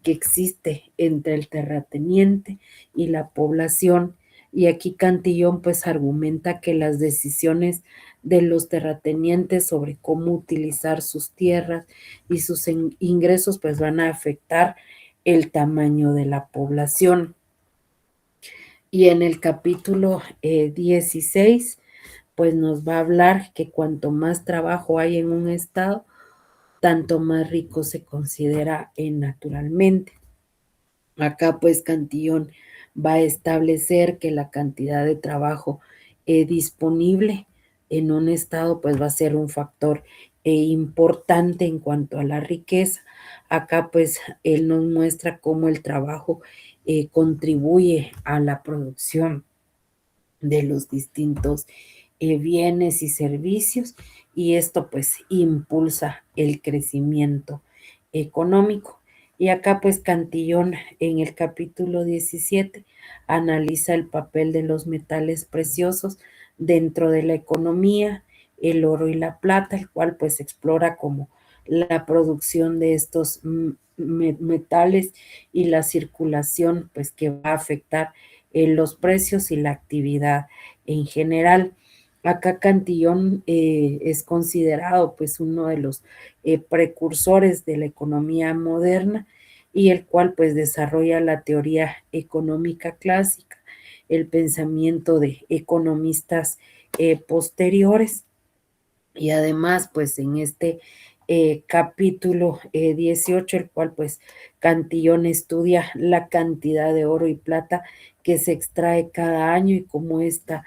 que existe entre el terrateniente y la población. Y aquí Cantillón pues argumenta que las decisiones de los terratenientes sobre cómo utilizar sus tierras y sus ingresos pues van a afectar el tamaño de la población. Y en el capítulo 16 pues nos va a hablar que cuanto más trabajo hay en un estado, tanto más rico se considera naturalmente. Acá pues Cantillón va a establecer que la cantidad de trabajo disponible en un estado pues va a ser un factor importante en cuanto a la riqueza. Acá pues él nos muestra cómo el trabajo contribuye a la producción de los distintos bienes y servicios, y esto pues impulsa el crecimiento económico. Y acá pues Cantillón en el capítulo 17 analiza el papel de los metales preciosos dentro de la economía, el oro y la plata, el cual pues explora como la producción de estos metales y la circulación pues que va a afectar los precios y la actividad en general. Acá Cantillón es considerado pues uno de los precursores de la economía moderna, y el cual pues desarrolla la teoría económica clásica, el pensamiento de economistas posteriores. Y además pues en este capítulo 18, el cual pues Cantillón estudia la cantidad de oro y plata que se extrae cada año y cómo esta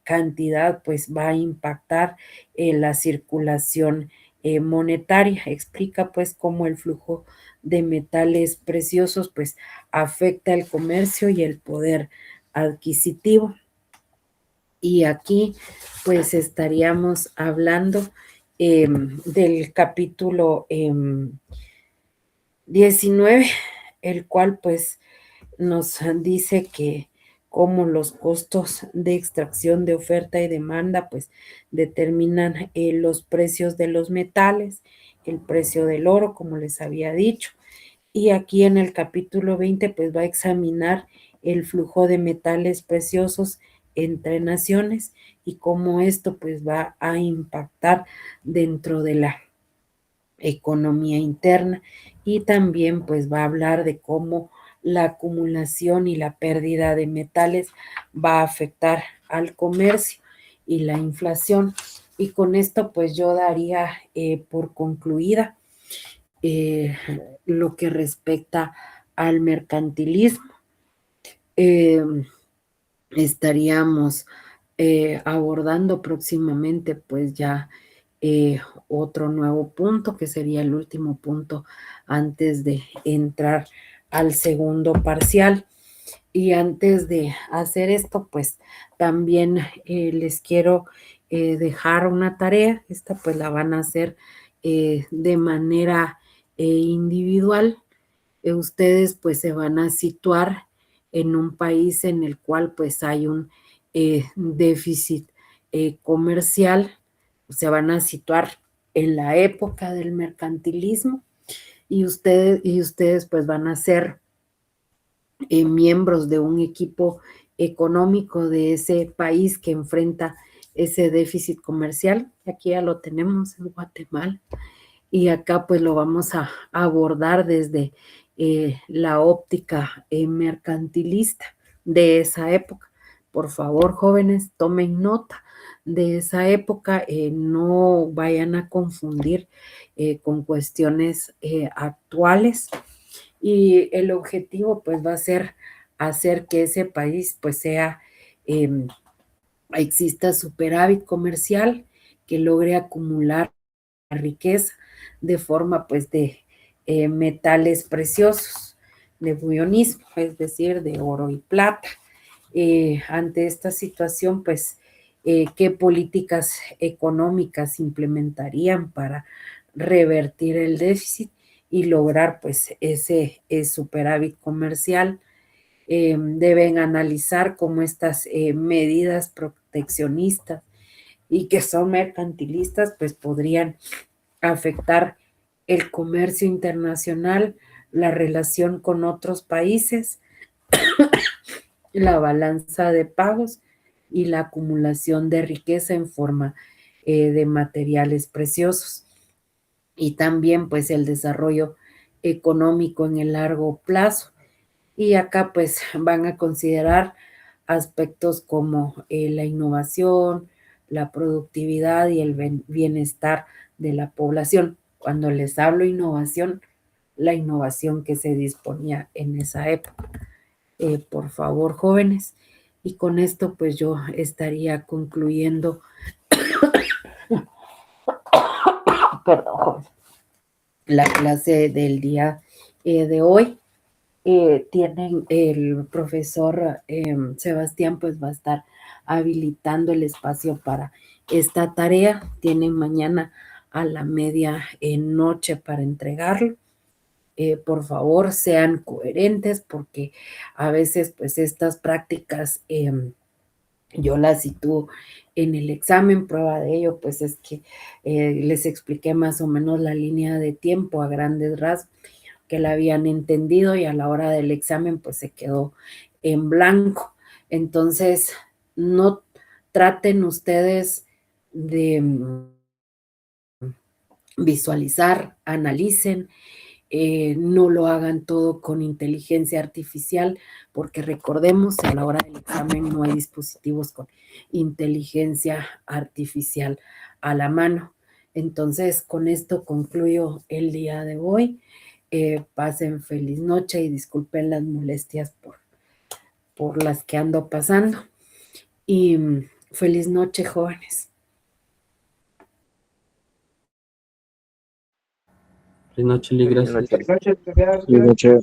cantidad pues va a impactar la circulación monetaria. Explica pues cómo el flujo de metales preciosos pues afecta el comercio y el poder adquisitivo. Y aquí pues estaríamos hablando del capítulo 19, el cual pues nos dice que cómo los costos de extracción de oferta y demanda pues determinan los precios de los metales, el precio del oro, como les había dicho. Y aquí en el capítulo 20 pues va a examinar el flujo de metales preciosos entre naciones y cómo esto pues va a impactar dentro de la economía interna, y también pues va a hablar de cómo la acumulación y la pérdida de metales va a afectar al comercio y la inflación. Y con esto pues yo daría por concluida lo que respecta al mercantilismo. Estaríamos abordando próximamente pues ya otro nuevo punto, que sería el último punto antes de entrar al segundo parcial. Y antes de hacer esto, pues también les quiero dejar una tarea. Esta pues la van a hacer de manera individual. Ustedes pues se van a situar en un país en el cual pues hay un déficit comercial. Se van a situar en la época del mercantilismo y ustedes pues van a ser miembros de un equipo económico de ese país que enfrenta ese déficit comercial. Aquí ya lo tenemos en Guatemala y acá pues lo vamos a abordar desde la óptica mercantilista de esa época. Por favor, jóvenes, tomen nota de esa época, no vayan a confundir con cuestiones actuales, y el objetivo pues va a ser hacer que ese país pues sea, exista superávit comercial, que logre acumular riqueza de forma pues de metales preciosos, de bullonismo, es decir, de oro y plata. Ante esta situación, pues, ¿qué políticas económicas implementarían para revertir el déficit y lograr pues ese superávit comercial? Deben analizar cómo estas medidas proteccionistas y que son mercantilistas pues podrían afectar el comercio internacional, la relación con otros países, la balanza de pagos y la acumulación de riqueza en forma de materiales preciosos. Y también pues el desarrollo económico en el largo plazo. Y acá pues van a considerar aspectos como la innovación, la productividad y el bienestar de la población. Cuando les hablo innovación, la innovación que se disponía en esa época. Por favor, jóvenes, y con esto pues yo estaría concluyendo, perdón, jóvenes, la clase del día de hoy. Tienen el profesor Sebastián pues va a estar habilitando el espacio para esta tarea. Tienen mañana a la media noche para entregarlo. Por favor, sean coherentes porque a veces pues estas prácticas yo las sitúo en el examen. Prueba de ello pues es que les expliqué más o menos la línea de tiempo a grandes rasgos, que la habían entendido, y a la hora del examen pues se quedó en blanco. Entonces, no traten ustedes de visualizar, analicen, no lo hagan todo con inteligencia artificial, porque recordemos, a la hora del examen no hay dispositivos con inteligencia artificial a la mano. Entonces, con esto concluyo el día de hoy. Pasen feliz noche y disculpen las molestias por las que ando pasando. Y feliz noche, jóvenes. Buenas noches, Lee, gracias. Buenas noches. Y de hecho,